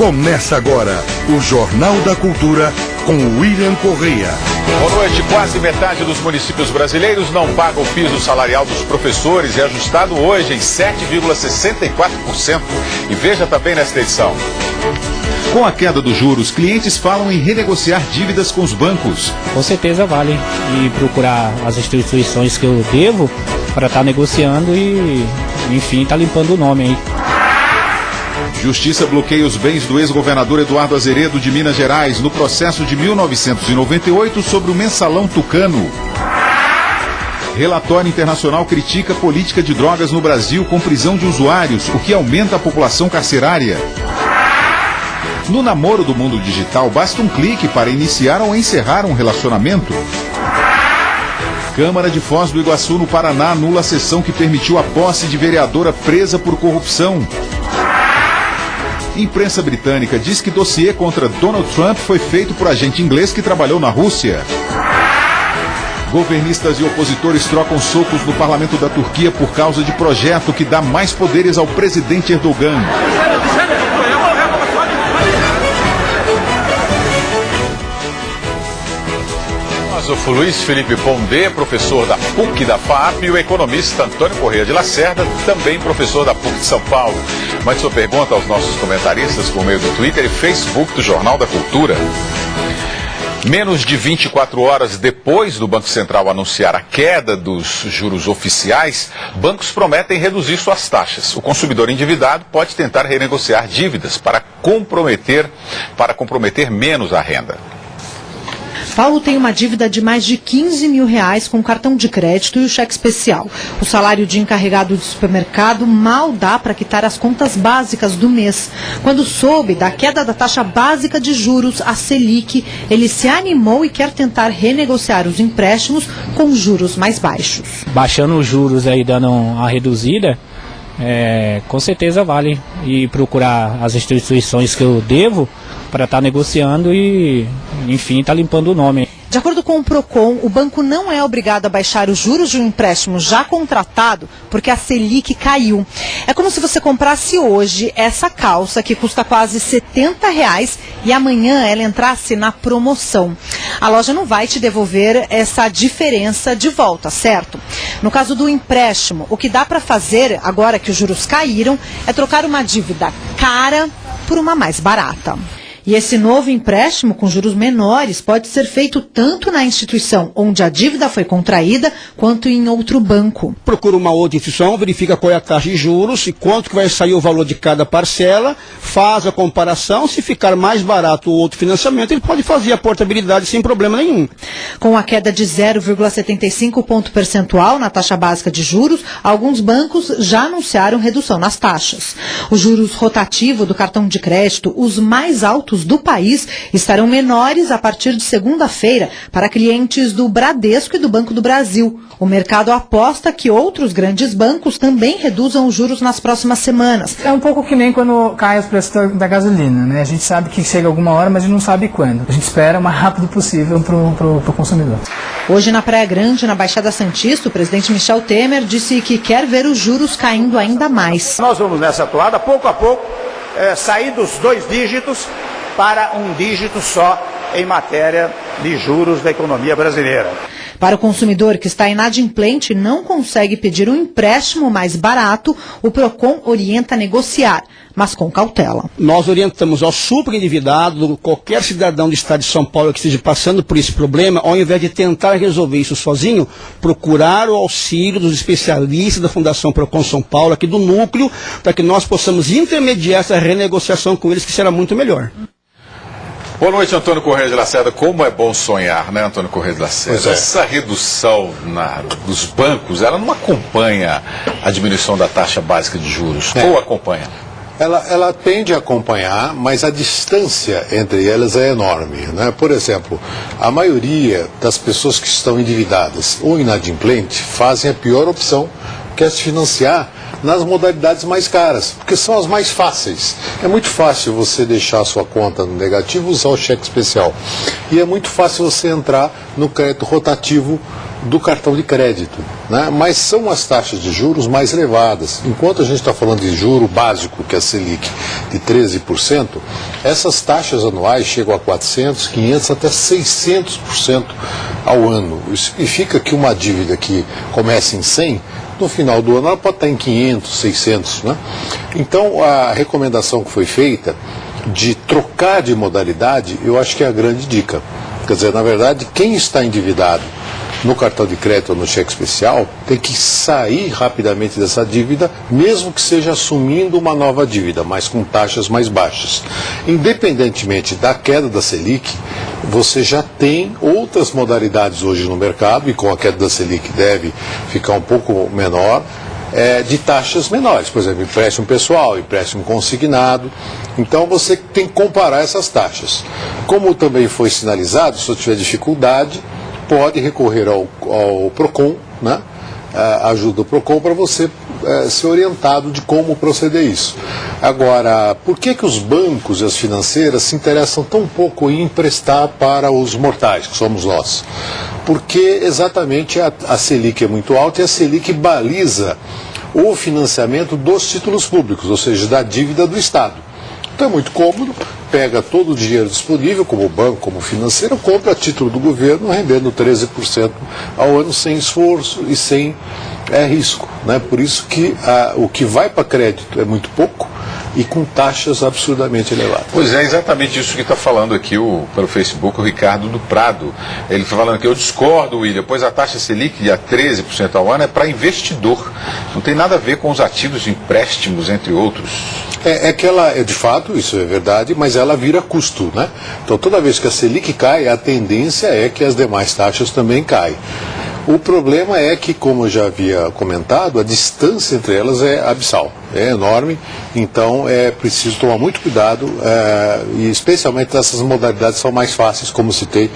Começa agora o Jornal da Cultura com William Correia. Boa noite. Quase metade dos municípios brasileiros não paga o piso salarial dos professores e é ajustado hoje em 7,64%. E veja também nesta edição. Com a queda dos juros, clientes falam em renegociar dívidas com os bancos. Com certeza vale e procurar as instituições que eu devo para estar negociando e, enfim, estar limpando o nome aí. Justiça bloqueia os bens do ex-governador Eduardo Azeredo de Minas Gerais no processo de 1998 sobre o mensalão tucano. Relatório internacional critica a política de drogas no Brasil com prisão de usuários, o que aumenta a população carcerária. No namoro do mundo digital, basta um clique para iniciar ou encerrar um relacionamento. Câmara de Foz do Iguaçu, no Paraná, anula a sessão que permitiu a posse de vereadora presa por corrupção. Imprensa britânica diz que dossiê contra Donald Trump foi feito por agente inglês que trabalhou na Rússia. Governistas e opositores trocam socos no parlamento da Turquia por causa de projeto que dá mais poderes ao presidente Erdogan. O Luiz Felipe Pondé, professor da PUC da FAP, e o economista Antônio Correia de Lacerda, também professor da PUC de São Paulo. Mande sua pergunta aos nossos comentaristas por meio do Twitter e Facebook do Jornal da Cultura. Menos de 24 horas depois do Banco Central anunciar a queda dos juros oficiais, bancos prometem reduzir suas taxas. O consumidor endividado pode tentar renegociar dívidas para comprometer menos a renda. Paulo tem uma dívida de mais de R$15 mil com cartão de crédito e o cheque especial. O salário de encarregado de supermercado mal dá para quitar as contas básicas do mês. Quando soube da queda da taxa básica de juros, a Selic, ele se animou e quer tentar renegociar os empréstimos com juros mais baixos. Baixando os juros aí, dando uma reduzida, com certeza vale e procurar as instituições que eu devo para estar negociando e, enfim, estar limpando o nome. De acordo com o Procon, o banco não é obrigado a baixar os juros de um empréstimo já contratado porque a Selic caiu. É como se você comprasse hoje essa calça que custa quase R$70 e amanhã ela entrasse na promoção. A loja não vai te devolver essa diferença de volta, certo? No caso do empréstimo, o que dá para fazer, agora que os juros caíram, é trocar uma dívida cara por uma mais barata. E esse novo empréstimo com juros menores pode ser feito tanto na instituição onde a dívida foi contraída, quanto em outro banco. Procura uma outra instituição, verifica qual é a taxa de juros e quanto que vai sair o valor de cada parcela, faz a comparação, se ficar mais barato o outro financiamento, ele pode fazer a portabilidade sem problema nenhum. Com a queda de 0,75 ponto percentual na taxa básica de juros, alguns bancos já anunciaram redução nas taxas. Os juros rotativos do cartão de crédito, os mais altos do país, estarão menores a partir de segunda-feira para clientes do Bradesco e do Banco do Brasil. O mercado aposta que outros grandes bancos também reduzam os juros nas próximas semanas. É um pouco que nem quando cai os preços da gasolina, né? A gente sabe que chega alguma hora, mas a gente não sabe quando. A gente espera o mais rápido possível para o consumidor. Hoje na Praia Grande, na Baixada Santista, o presidente Michel Temer disse que quer ver os juros caindo ainda mais. Nós vamos nessa toada, pouco a pouco, sair dos 2 dígitos para um dígito só em matéria de juros da economia brasileira. Para o consumidor que está inadimplente e não consegue pedir um empréstimo mais barato, o Procon orienta a negociar, mas com cautela. Nós orientamos ao superendividado, qualquer cidadão do estado de São Paulo que esteja passando por esse problema, ao invés de tentar resolver isso sozinho, procurar o auxílio dos especialistas da Fundação Procon São Paulo, aqui do núcleo, para que nós possamos intermediar essa renegociação com eles, que será muito melhor. Boa noite, Antônio Correia de Lacerda. Como é bom sonhar, né, Antônio Correia de Lacerda? Essa redução dos bancos, ela não acompanha a diminuição da taxa básica de juros, ou acompanha? Ela tende a acompanhar, mas a distância entre elas é enorme, né? Por exemplo, a maioria das pessoas que estão endividadas ou inadimplentes fazem a pior opção, que é se financiar nas modalidades mais caras, porque são as mais fáceis. É muito fácil você deixar a sua conta no negativo e usar o cheque especial. E é muito fácil você entrar no crédito rotativo do cartão de crédito, né? Mas são as taxas de juros mais elevadas. Enquanto a gente está falando de juro básico, que é a Selic, de 13%, essas taxas anuais chegam a 400%, 500%, até 600% ao ano. Isso significa que uma dívida que começa em 100%, no final do ano ela pode estar em 500, 600, né? Então a recomendação que foi feita de trocar de modalidade, eu acho que é a grande dica. Quer dizer, na verdade, quem está endividado no cartão de crédito ou no cheque especial tem que sair rapidamente dessa dívida, mesmo que seja assumindo uma nova dívida, mas com taxas mais baixas. Independentemente da queda da Selic, você já tem outras modalidades hoje no mercado, e com a queda da Selic deve ficar um pouco menor, de taxas menores, por exemplo, empréstimo pessoal, empréstimo consignado. Então você tem que comparar essas taxas. Como também foi sinalizado, se você tiver dificuldade, pode recorrer ao PROCON, né? Ajuda do PROCON para você ser orientado de como proceder isso. Agora, por que os bancos e as financeiras se interessam tão pouco em emprestar para os mortais, que somos nós? Porque exatamente a Selic é muito alta e a Selic baliza o financiamento dos títulos públicos, ou seja, da dívida do Estado. Então é muito cômodo, pega todo o dinheiro disponível, como banco, como financeiro, compra a título do governo, rendendo 13% ao ano, sem esforço e sem risco, né? Por isso que o que vai para crédito é muito pouco e com taxas absurdamente elevadas. Pois é, exatamente isso que está falando aqui pelo Facebook o Ricardo do Prado. Ele está falando que eu discordo, William, pois a taxa Selic de 13% ao ano é para investidor. Não tem nada a ver com os ativos de empréstimos, entre outros. É que ela, de fato, isso é verdade, mas ela vira custo, né? Então toda vez que a Selic cai, a tendência é que as demais taxas também caem. O problema é que, como eu já havia comentado, a distância entre elas é abissal, é enorme, então é preciso tomar muito cuidado, e especialmente essas modalidades são mais fáceis, como citei,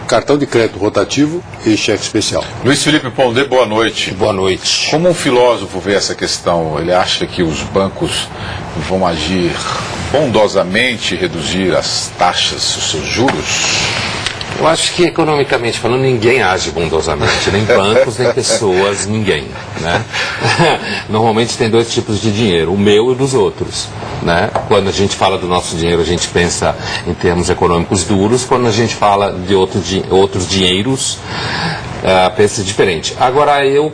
cartão de crédito rotativo e cheque especial. Luiz Felipe Pondé, boa noite. Boa noite. Como um filósofo vê essa questão? Ele acha que os bancos vão agir bondosamente, reduzir as taxas, os seus juros? Eu acho que, economicamente falando, ninguém age bondosamente, nem bancos, nem pessoas, ninguém, né? Normalmente tem dois tipos de dinheiro, o meu e o dos outros, né? Quando a gente fala do nosso dinheiro, a gente pensa em termos econômicos duros, quando a gente fala de outros dinheiros, pensa diferente. Agora, eu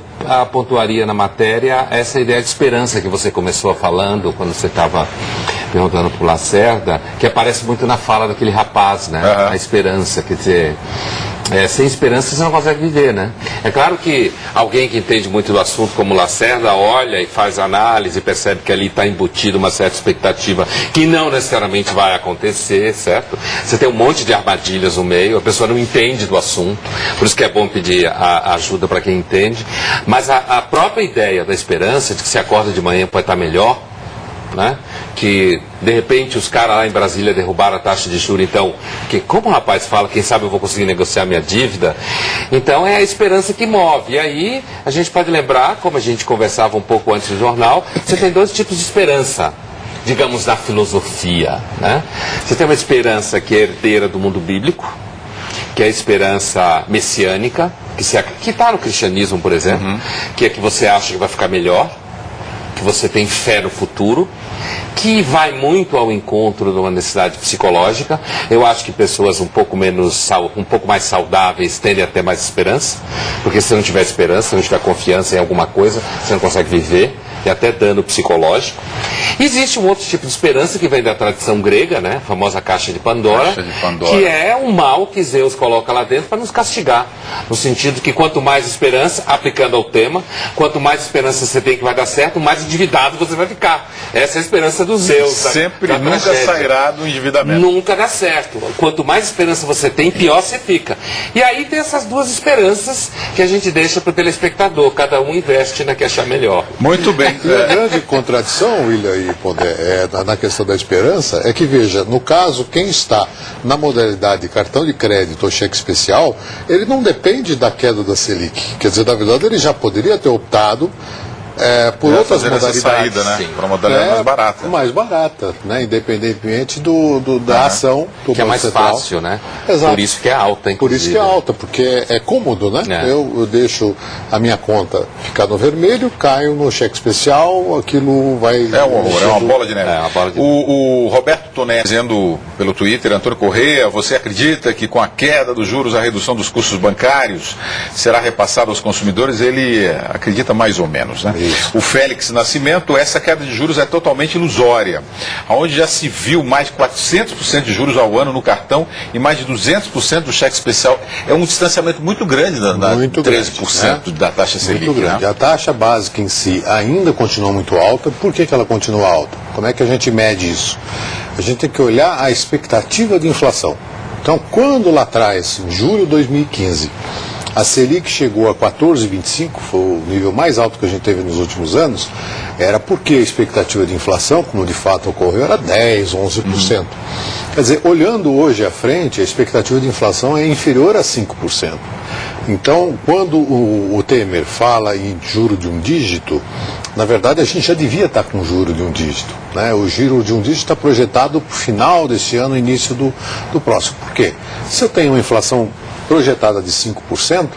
pontuaria na matéria essa ideia de esperança que você começou falando, quando você estava perguntando para o Lacerda, que aparece muito na fala daquele rapaz, né? Uhum. A esperança, quer dizer, sem esperança você não consegue viver, né? É claro que alguém que entende muito do assunto, como o Lacerda, olha e faz análise e percebe que ali está embutido uma certa expectativa que não necessariamente vai acontecer, certo? Você tem um monte de armadilhas no meio, a pessoa não entende do assunto, por isso que é bom pedir a ajuda para quem entende, mas a própria ideia da esperança, de que se acorda de manhã pode estar melhor, né? Que de repente os caras lá em Brasília derrubaram a taxa de juros, então, como o rapaz fala, quem sabe eu vou conseguir negociar minha dívida, então é a esperança que move. E aí a gente pode lembrar, como a gente conversava um pouco antes do jornal, você tem dois tipos de esperança, digamos, na filosofia, né? Você tem uma esperança que é herdeira do mundo bíblico, que é a esperança messiânica, que está no cristianismo, por exemplo, que é que você acha que vai ficar melhor, que você tem fé no futuro, que vai muito ao encontro de uma necessidade psicológica. Eu acho que pessoas um pouco mais saudáveis tendem a ter mais esperança, porque se não tiver esperança, se não tiver confiança em alguma coisa, você não consegue viver, e até dano psicológico. Existe um outro tipo de esperança que vem da tradição grega, né? A famosa caixa de Pandora, que é um mal que Zeus coloca lá dentro para nos castigar, no sentido que quanto mais esperança, aplicando ao tema, quanto mais esperança você tem que vai dar certo, mais endividado você vai ficar. Essa é a esperança do Zeus. Sempre, nunca sairá do endividamento. Nunca dá certo. Quanto mais esperança você tem, pior você fica. E aí tem essas duas esperanças que a gente deixa para o telespectador. Cada um investe na que achar melhor. Muito bem. E a grande contradição, William e Pondé, na questão da esperança, é que, veja, no caso, quem está na modalidade cartão de crédito ou cheque especial, ele não depende da queda da Selic. Quer dizer, na verdade, ele já poderia ter optado por outras modalidades. Saída, né? Para uma modalidade mais barata. Mais barata, né? Independentemente da ação do que é mais central. fácil, né? Exato. Por isso que é alta, inclusive. Por isso que é alta, porque é cômodo, né? Eu deixo a minha conta ficar no vermelho, caio no cheque especial, aquilo vai... É um horror, é uma bola de neve. O Roberto Toné dizendo pelo Twitter, Antônio Corrêa, você acredita que com a queda dos juros, a redução dos custos bancários será repassada aos consumidores? Ele acredita mais ou menos, né? Isso. O Félix Nascimento, essa queda de juros é totalmente ilusória, onde já se viu mais de 400% de juros ao ano no cartão e mais de 200% do cheque especial. É um distanciamento muito grande da 13% da taxa Selic. Muito grande. Né? A taxa básica em si ainda continua muito alta. Por que ela continua alta? Como é que a gente mede isso? A gente tem que olhar a expectativa de inflação. Então, quando lá atrás, em julho de 2015, a Selic chegou a 14,25, foi o nível mais alto que a gente teve nos últimos anos, era porque a expectativa de inflação, como de fato ocorreu, era 10%, 11%. Quer dizer, olhando hoje à frente, a expectativa de inflação é inferior a 5%. Então, quando o Temer fala em juro de um dígito, na verdade a gente já devia estar com juro de um dígito. Né? O juro de um dígito está projetado para o final desse ano, início do próximo. Por quê? Se eu tenho uma inflação projetada de 5%,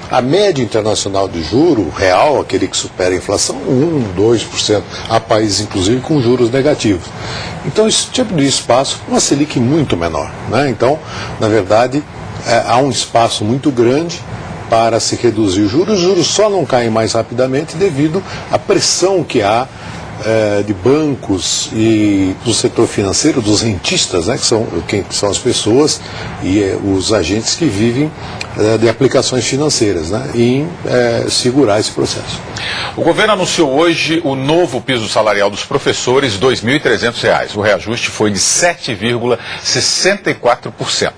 a média internacional de juro real, aquele que supera a inflação, 1%, 2%. Há países, inclusive, com juros negativos. Então, esse tipo de espaço, uma Selic muito menor. Né? Então, na verdade, há um espaço muito grande para se reduzir os juros só não caem mais rapidamente devido à pressão que há de bancos e do setor financeiro, dos rentistas, né, que são as pessoas e os agentes que vivem de aplicações financeiras, né, em segurar esse processo. O governo anunciou hoje o novo piso salarial dos professores, R$ 2.300. O reajuste foi de 7,64%.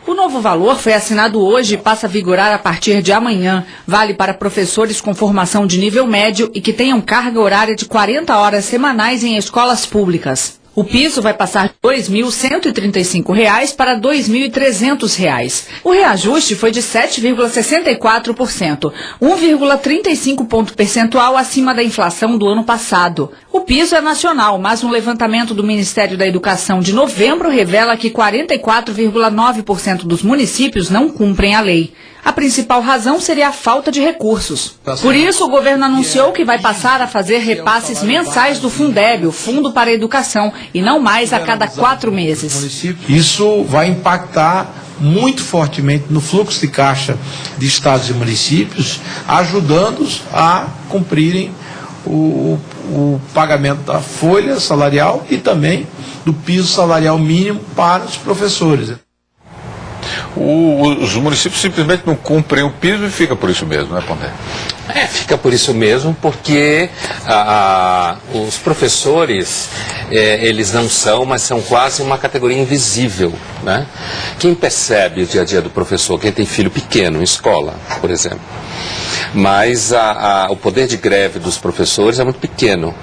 O novo valor foi assinado hoje e passa a vigorar a partir de amanhã. Vale para professores com formação de nível médio e que tenham carga horária de 40 horas semanais em escolas públicas. O piso vai passar de R$ 2.135 para R$ 2.300. O reajuste foi de 7,64%, 1,35 ponto percentual acima da inflação do ano passado. O piso é nacional, mas um levantamento do Ministério da Educação de novembro revela que 44,9% dos municípios não cumprem a lei. A principal razão seria a falta de recursos. Por isso, o governo anunciou que vai passar a fazer repasses mensais do Fundeb, o Fundo para a Educação, e não mais a cada 4 meses. Isso vai impactar muito fortemente no fluxo de caixa de estados e municípios, ajudando-os a cumprirem o pagamento da folha salarial e também do piso salarial mínimo para os professores. Os municípios simplesmente não cumprem o piso e fica por isso mesmo, né, Pondé? Fica por isso mesmo, porque os professores, eles não são, mas são quase uma categoria invisível, né? Quem percebe o dia a dia do professor, quem tem filho pequeno em escola, por exemplo. Mas o poder de greve dos professores é muito pequeno.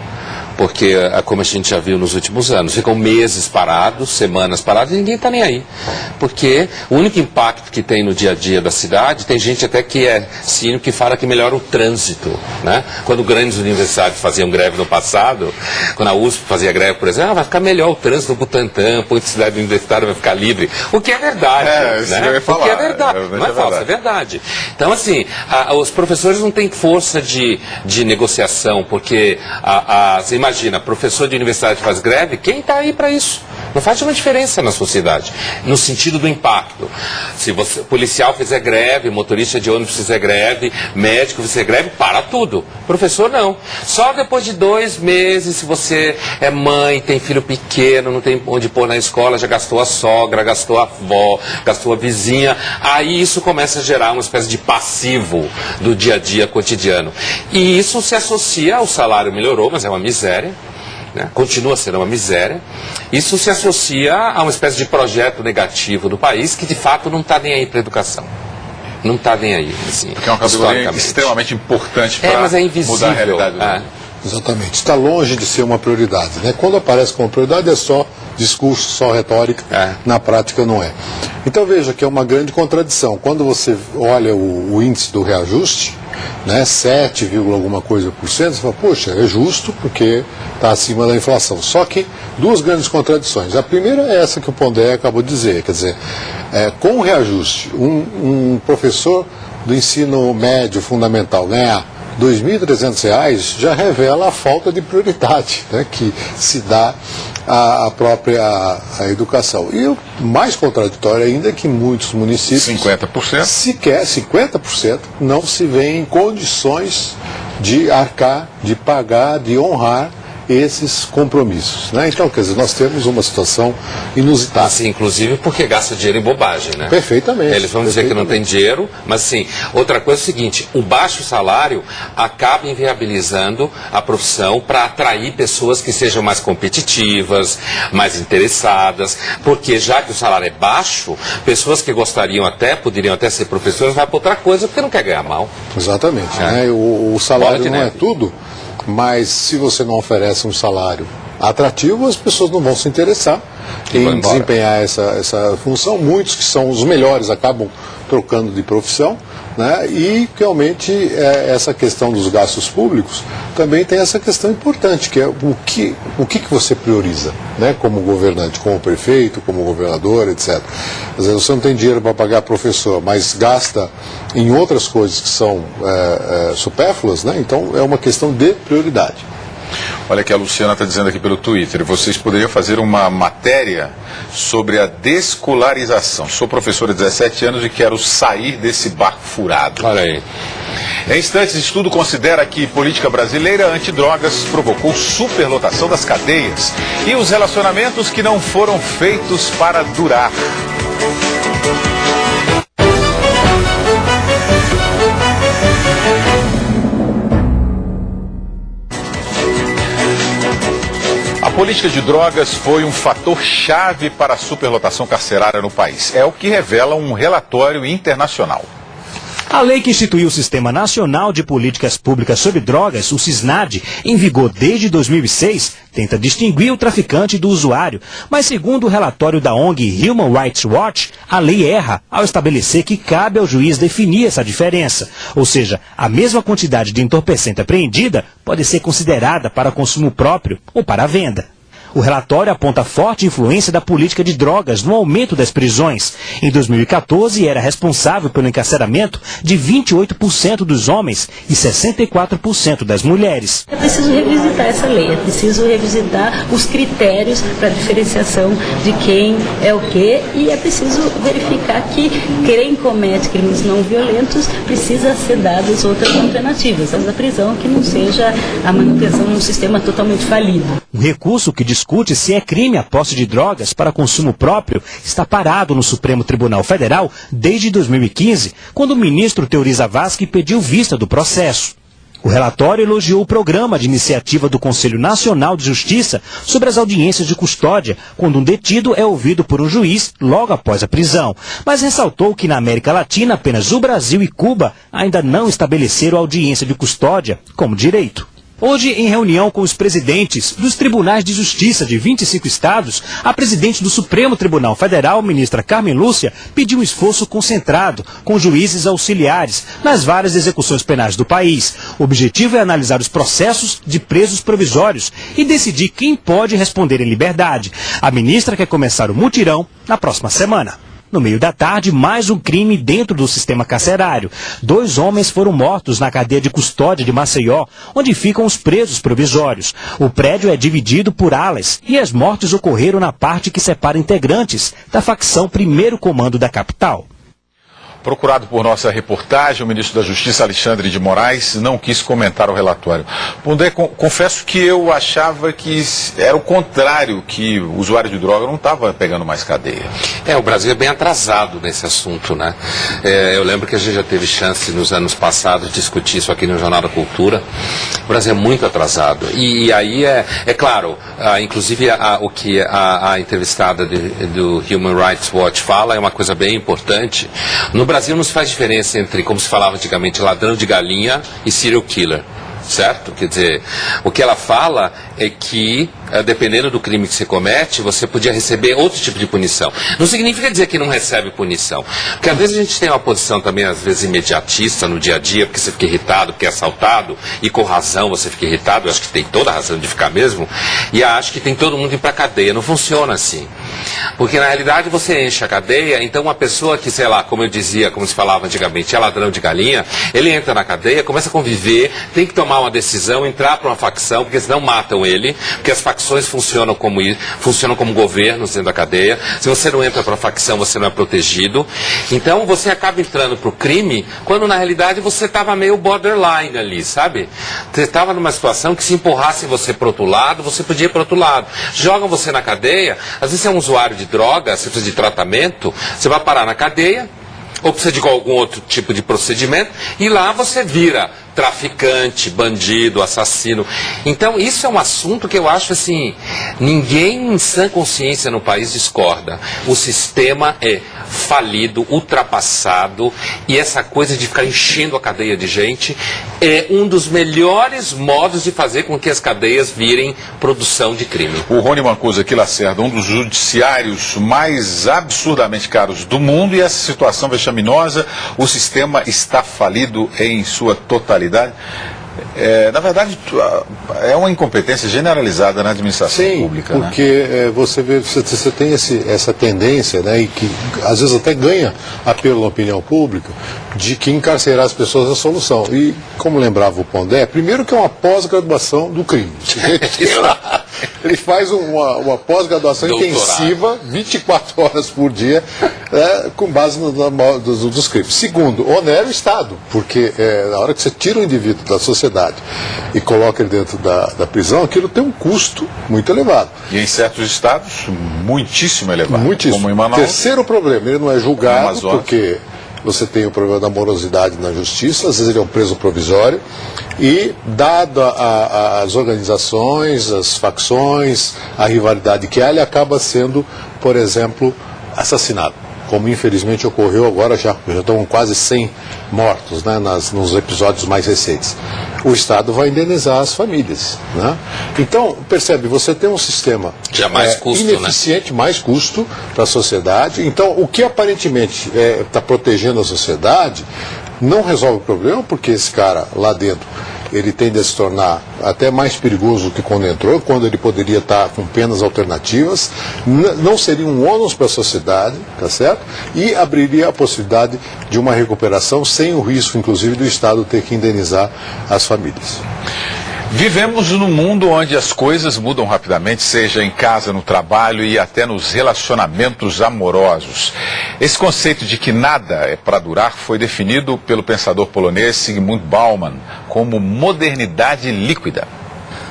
Porque, como a gente já viu nos últimos anos, ficam meses parados, semanas parados, e ninguém está nem aí. Porque o único impacto que tem no dia a dia da cidade, tem gente até que é cínico que fala que melhora o trânsito. Né? Quando grandes universidades faziam greve no passado, quando a USP fazia greve, por exemplo, vai ficar melhor o trânsito no Butantã, a cidade universitária vai ficar livre. O que é verdade. Né? O que é verdade. Não é falso, é verdade. Então, assim, os professores não têm força de negociação, porque imagina, professor de universidade faz greve, quem está aí para isso? Não faz uma diferença na sociedade, no sentido do impacto. Se você, policial fizer greve, motorista de ônibus fizer greve, médico fizer greve, para tudo. Professor não. Só depois de 2 meses, se você é mãe, tem filho pequeno, não tem onde pôr na escola, já gastou a sogra, gastou a avó, gastou a vizinha, aí isso começa a gerar uma espécie de passivo do dia a dia cotidiano. E isso se associa ao salário melhorou, mas é uma miséria. Né? Continua sendo uma miséria. Isso se associa a uma espécie de projeto negativo do país que de fato não está nem aí para a educação. Não está nem aí. Assim, porque é uma categoria extremamente importante para mudar a realidade. Exatamente. Está longe de ser uma prioridade. Né? Quando aparece como prioridade é só discurso, só retórica. Na prática não é. Então veja que é uma grande contradição. Quando você olha o índice do reajuste, né, 7, alguma coisa por cento, você fala, poxa, é justo porque está acima da inflação. Só que duas grandes contradições. A primeira é essa que o Pondé acabou de dizer, quer dizer, com o reajuste, um professor do ensino médio fundamental ganhar R$ 2.300 já revela a falta de prioridade, né, que se dá à própria educação. E o mais contraditório ainda é que muitos municípios, 50%, sequer 50%, não se vêem em condições de arcar, de pagar, de honrar esses compromissos, né? Então, quer dizer, nós temos uma situação inusitada. Assim, inclusive porque gasta dinheiro em bobagem, né? Perfeitamente. Eles vão dizer que não tem dinheiro, mas assim, outra coisa é o seguinte, o baixo salário acaba inviabilizando a profissão para atrair pessoas que sejam mais competitivas, mais interessadas, porque já que o salário é baixo, pessoas que poderiam até ser professores, vai para outra coisa porque não quer ganhar mal. Exatamente, né? O salário não é tudo. Mas se você não oferece um salário atrativo, as pessoas não vão se interessar em desempenhar essa função. Muitos que são os melhores acabam trocando de profissão, né? E realmente essa questão dos gastos públicos também tem essa questão importante, que é o que você prioriza, né? Como governante, como prefeito, como governador, etc. Às vezes você não tem dinheiro para pagar professor, mas gasta em outras coisas que são supérfluas, né? Então é uma questão de prioridade. Olha que a Luciana está dizendo aqui pelo Twitter, vocês poderiam fazer uma matéria sobre a descolarização. Sou professora de 17 anos e quero sair desse barco furado. Olha aí. Em instantes, estudo considera que política brasileira antidrogas provocou superlotação das cadeias e os relacionamentos que não foram feitos para durar. A política de drogas foi um fator chave para a superlotação carcerária no país. É o que revela um relatório internacional. A lei que instituiu o Sistema Nacional de Políticas Públicas sobre Drogas, o SISNAD, em vigor desde 2006, tenta distinguir o traficante do usuário. Mas segundo o relatório da ONG Human Rights Watch, a lei erra ao estabelecer que cabe ao juiz definir essa diferença. Ou seja, a mesma quantidade de entorpecente apreendida pode ser considerada para consumo próprio ou para a venda. O relatório aponta forte influência da política de drogas no aumento das prisões. Em 2014, era responsável pelo encarceramento de 28% dos homens e 64% das mulheres. É preciso revisitar essa lei, é preciso revisitar os critérios para diferenciação de quem é o quê, e é preciso verificar que quem comete crimes não violentos precisa ser dadas outras alternativas, a prisão que não seja a manutenção de um sistema totalmente falido. Um recurso que discute se é crime a posse de drogas para consumo próprio está parado no Supremo Tribunal Federal desde 2015, quando o ministro Teori Zavascki pediu vista do processo. O relatório elogiou o programa de iniciativa do Conselho Nacional de Justiça sobre as audiências de custódia, quando um detido é ouvido por um juiz logo após a prisão, mas ressaltou que na América Latina apenas o Brasil e Cuba ainda não estabeleceram audiência de custódia como direito. Hoje, em reunião com os presidentes dos tribunais de justiça de 25 estados, a presidente do Supremo Tribunal Federal, ministra Carmen Lúcia, pediu um esforço concentrado com juízes auxiliares nas várias execuções penais do país. O objetivo é analisar os processos de presos provisórios e decidir quem pode responder em liberdade. A ministra quer começar o mutirão na próxima semana. No meio da tarde, mais um crime dentro do sistema carcerário. 2 homens foram mortos na cadeia de custódia de Maceió, onde ficam os presos provisórios. O prédio é dividido por alas e as mortes ocorreram na parte que separa integrantes da facção Primeiro Comando da capital. Procurado por nossa reportagem, o ministro da Justiça, Alexandre de Moraes, não quis comentar o relatório. Pondé, confesso que eu achava que era o contrário, que o usuário de droga não estava pegando mais cadeia. O Brasil é bem atrasado nesse assunto, né? Eu lembro que a gente já teve chance nos anos passados de discutir isso aqui no Jornal da Cultura. O Brasil é muito atrasado. E aí é claro, inclusive o que a entrevistada do Human Rights Watch fala é uma coisa bem importante. No Brasil não se faz diferença entre, como se falava antigamente, ladrão de galinha e serial killer. certo? Quer dizer, o que ela fala é que, dependendo do crime que você comete, você podia receber outro tipo de punição. Não significa dizer que não recebe punição. Porque às vezes a gente tem uma posição também, às vezes, imediatista no dia a dia, porque você fica irritado, porque é assaltado, e com razão você fica irritado, eu acho que tem toda a razão de ficar mesmo, e acho que tem todo mundo ir pra cadeia. Não funciona assim. Porque na realidade você enche a cadeia, então uma pessoa que, sei lá, como eu dizia, como se falava antigamente, é ladrão de galinha, ele entra na cadeia, começa a conviver, tem que tomar uma decisão, entrar para uma facção, porque senão matam ele, porque as facções funcionam como governos dentro da cadeia. Se você não entra para a facção, você não é protegido. Então você acaba entrando para o crime, quando na realidade você estava meio borderline ali, sabe? Você estava numa situação que se empurrassem você para outro lado, você podia ir para outro lado. Jogam você na cadeia, às vezes você é um usuário de droga, você precisa de tratamento, você vai parar na cadeia, ou precisa de algum outro tipo de procedimento, e lá você vira traficante, bandido, assassino. Então isso é um assunto que eu acho assim, ninguém em sã consciência no país discorda. O sistema é falido, ultrapassado, e essa coisa de ficar enchendo a cadeia de gente é um dos melhores modos de fazer com que as cadeias virem produção de crime. O Rony Mancuso aqui, Lacerda, um dos judiciários mais absurdamente caros do mundo, e essa situação vexaminosa, o sistema está falido em sua totalidade. Na verdade, é uma incompetência generalizada na administração pública. Porque você tem essa tendência, né, e que às vezes até ganha apelo na opinião pública, de que encarcerar as pessoas é a solução. E, como lembrava o Pondé, primeiro que é uma pós-graduação do crime. Ele faz uma pós-graduação intensiva, 24 horas por dia, com base dos crimes. Segundo, onera o Estado, porque na hora que você tira o indivíduo da sociedade e coloca ele dentro da prisão, aquilo tem um custo muito elevado. E em certos estados, muitíssimo elevado. Muitíssimo. Como em Manaus. Terceiro problema, ele não é julgado porque você tem o problema da morosidade na justiça, às vezes ele é um preso provisório, e dado as organizações, as facções, a rivalidade que há, ele acaba sendo, por exemplo, assassinado, como infelizmente ocorreu agora, já estão quase 100 mortos, né, nos episódios mais recentes. O Estado vai indenizar as famílias, né? Então, percebe, você tem um sistema ineficiente, né? Mais custo para a sociedade. Então, o que aparentemente está protegendo a sociedade não resolve o problema, porque esse cara lá dentro, ele tende a se tornar até mais perigoso do que quando entrou, quando ele poderia estar com penas alternativas, não seria um ônus para a sociedade, tá certo? E abriria a possibilidade de uma recuperação sem o risco, inclusive, do Estado ter que indenizar as famílias. Vivemos num mundo onde as coisas mudam rapidamente, seja em casa, no trabalho e até nos relacionamentos amorosos. Esse conceito de que nada é para durar foi definido pelo pensador polonês Zygmunt Bauman como modernidade líquida.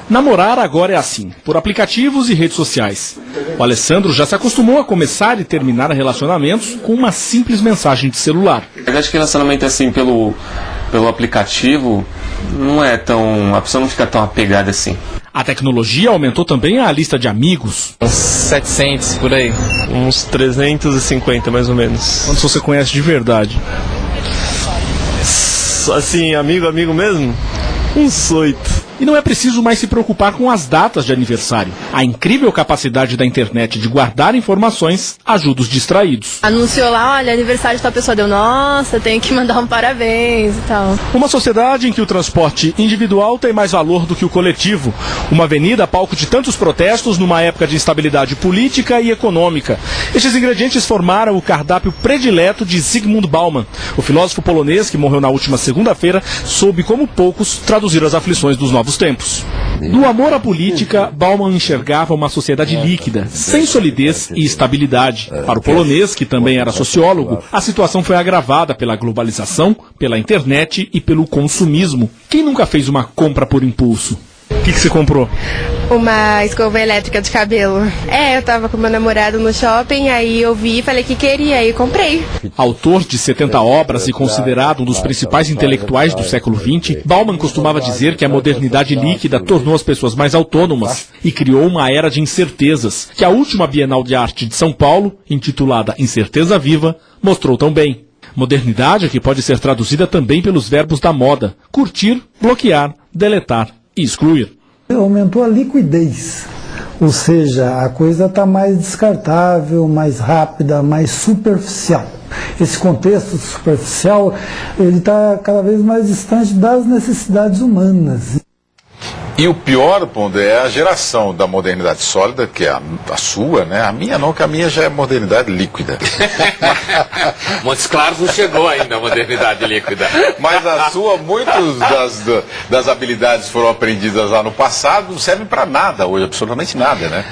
Namorar agora é assim, por aplicativos e redes sociais. O Alessandro já se acostumou a começar e terminar relacionamentos com uma simples mensagem de celular. Eu acho que relacionamento assim pelo aplicativo não é tão... a pessoa não fica tão apegada assim. A tecnologia aumentou também a lista de amigos. Uns 700 por aí. Uns 350 mais ou menos. Quantos você conhece de verdade? Assim, amigo mesmo? Uns 8. E não é preciso mais se preocupar com as datas de aniversário. A incrível capacidade da internet de guardar informações ajuda os distraídos. Anunciou lá, olha, aniversário de tal pessoa, deu, nossa, tenho que mandar um parabéns e tal. Uma sociedade em que o transporte individual tem mais valor do que o coletivo. Uma avenida palco de tantos protestos numa época de instabilidade política e econômica. Estes ingredientes formaram o cardápio predileto de Zygmunt Bauman. O filósofo polonês, que morreu na última segunda-feira, soube como poucos traduzir as aflições dos novos tempos. Do amor à política, Bauman enxergava uma sociedade líquida, sem solidez e estabilidade. Para o polonês, que também era sociólogo, a situação foi agravada pela globalização, pela internet e pelo consumismo. Quem nunca fez uma compra por impulso? O que você comprou? Uma escova elétrica de cabelo. Eu tava com meu namorado no shopping, aí eu vi e falei que queria, aí comprei. Autor de 70 obras e considerado um dos principais intelectuais do século XX, Bauman costumava dizer que a modernidade líquida tornou as pessoas mais autônomas e criou uma era de incertezas, que a última Bienal de Arte de São Paulo, intitulada Incerteza Viva, mostrou tão bem. Modernidade que pode ser traduzida também pelos verbos da moda: curtir, bloquear, deletar e excluir. Aumentou a liquidez, ou seja, a coisa está mais descartável, mais rápida, mais superficial. Esse contexto superficial, ele está cada vez mais distante das necessidades humanas. E o pior, Pondé, é a geração da modernidade sólida, que é a sua, né? A minha não, que a minha já é modernidade líquida. Montes Claros não chegou ainda a modernidade líquida. Mas a sua, muitas das habilidades foram aprendidas lá no passado, não servem para nada hoje, absolutamente nada, né?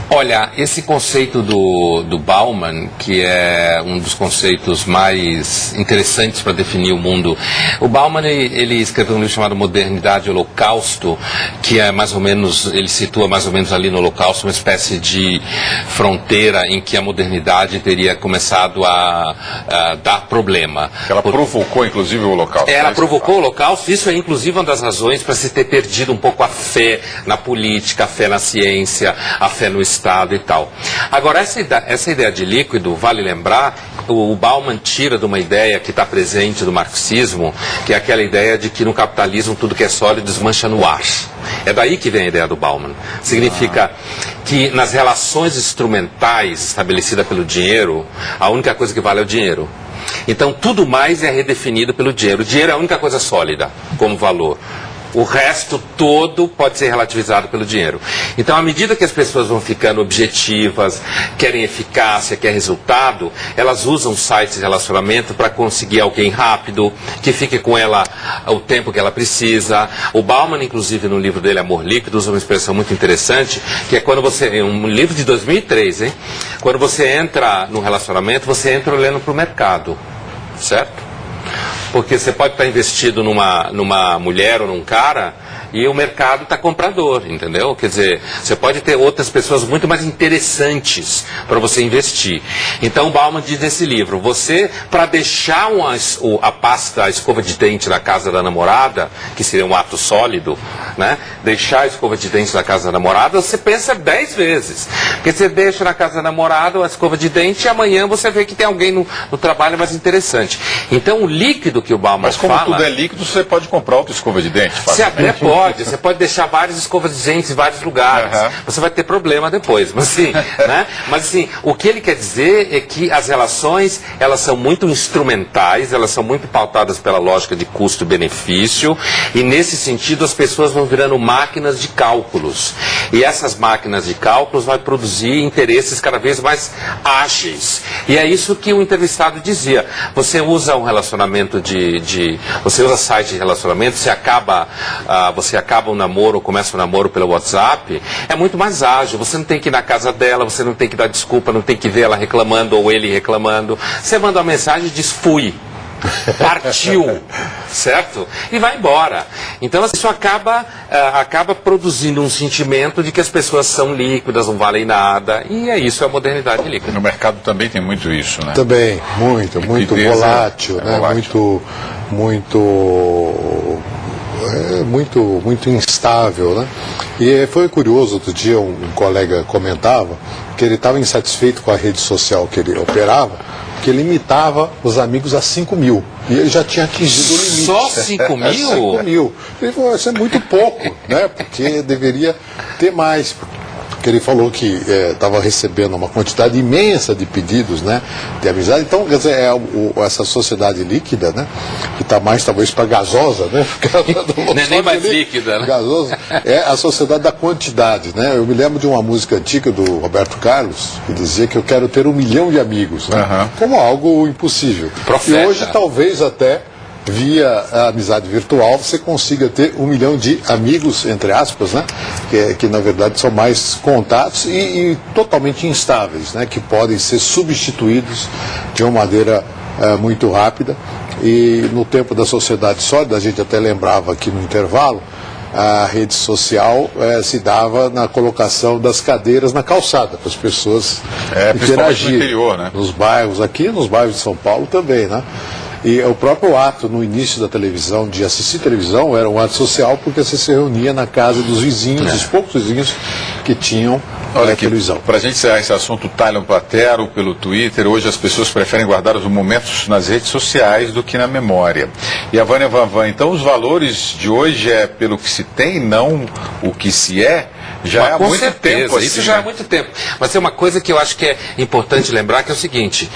Olha, esse conceito do Bauman, que é um dos conceitos mais interessantes para definir o mundo. O Bauman, ele escreveu um livro chamado Modernidade e Holocausto, que é mais ou menos, ele situa mais ou menos ali no Holocausto uma espécie de fronteira em que a modernidade teria começado a dar problema. Ela provocou, inclusive, o Holocausto. Ela provocou o Holocausto, isso é inclusive uma das razões para se ter perdido um pouco a fé na política, a fé na ciência, a fé no Estado e tal. Agora, essa ideia de líquido, vale lembrar, o Bauman tira de uma ideia que está presente do marxismo, que é aquela ideia de que no capitalismo tudo que é sólido desmancha no ar. É daí que vem a ideia do Bauman. Significa que nas relações instrumentais estabelecidas pelo dinheiro, a única coisa que vale é o dinheiro. Então tudo mais é redefinido pelo dinheiro. O dinheiro é a única coisa sólida como valor. O resto todo pode ser relativizado pelo dinheiro. Então, à medida que as pessoas vão ficando objetivas, querem eficácia, querem resultado, elas usam sites de relacionamento para conseguir alguém rápido, que fique com ela o tempo que ela precisa. O Bauman, inclusive, no livro dele, Amor Líquido, usa uma expressão muito interessante, que é quando você, um livro de 2003, hein? Quando você entra no relacionamento, você entra olhando para o mercado, certo? Porque você pode estar investido numa mulher ou num cara e o mercado está comprador, entendeu? Quer dizer, você pode ter outras pessoas muito mais interessantes para você investir. Então, o Bauman diz nesse livro, você, para deixar a escova de dente na casa da namorada, que seria um ato sólido, né? Deixar a escova de dente na casa da namorada, você pensa 10 vezes. Porque você deixa na casa da namorada a escova de dente e amanhã você vê que tem alguém no trabalho mais interessante. Então, o líquido que o Bauman fala... Mas como tudo é líquido, você pode comprar outra escova de dente? Você até pode. Você pode deixar várias escovas de dentes em vários lugares. Você vai ter problema depois. Mas assim, né? Mas assim, o que ele quer dizer é que as relações, elas são muito instrumentais, elas são muito pautadas pela lógica de custo-benefício, e nesse sentido as pessoas vão virando máquinas de cálculos. E essas máquinas de cálculos vão produzir interesses cada vez mais ágeis. E é isso que o entrevistado dizia. Você usa um relacionamento você usa site de relacionamento, você acaba um namoro ou começa um namoro pelo WhatsApp, é muito mais ágil. Você não tem que ir na casa dela, você não tem que dar desculpa, não tem que ver ela reclamando ou ele reclamando. Você manda uma mensagem e diz fui. Partiu, certo? E vai embora. Então isso acaba produzindo um sentimento de que as pessoas são líquidas, não valem nada, e é isso, a modernidade líquida. No mercado também tem muito isso, né? Também, muito volátil, né? Muito instável, né? E foi curioso, outro dia um colega comentava que ele estava insatisfeito com a rede social que ele operava, que ele limitava os amigos a 5 mil. E ele já tinha atingido o limite. Só 5 mil? 5 mil. Ele falou, isso é muito pouco, né? Porque deveria ter mais. Porque ele falou que estava recebendo uma quantidade imensa de pedidos, né, de amizade. Então, quer dizer, essa sociedade líquida, né, que está mais talvez para gasosa, né? Não é nem mais líquida, né? Gasosa, é a sociedade da quantidade, né? Eu me lembro de uma música antiga do Roberto Carlos, que dizia que eu quero ter 1 milhão de amigos, né? Como algo impossível. Profeta. E hoje talvez até via a amizade virtual você consiga ter 1 milhão de amigos, entre aspas, né? Que na verdade são mais contatos e totalmente instáveis, né? Que podem ser substituídos de uma maneira muito rápida. E no tempo da sociedade sólida, a gente até lembrava aqui no intervalo, a rede social se dava na colocação das cadeiras na calçada, para as pessoas interagirem. No interior, né? Nos bairros, aqui nos bairros de São Paulo também, né? E o próprio ato no início da televisão, de assistir televisão, era um ato social porque você se reunia na casa dos vizinhos, dos poucos vizinhos que tinham Olha aqui, Luizão. Para a gente encerrar esse assunto, Talion Platero, pelo Twitter, hoje as pessoas preferem guardar os momentos nas redes sociais do que na memória. E a Vânia Vanvan, então os valores de hoje é pelo que se tem, não o que se é? Já é há muito tempo. Isso já é há muito tempo. Mas tem uma coisa que eu acho que é importante lembrar, que é o seguinte,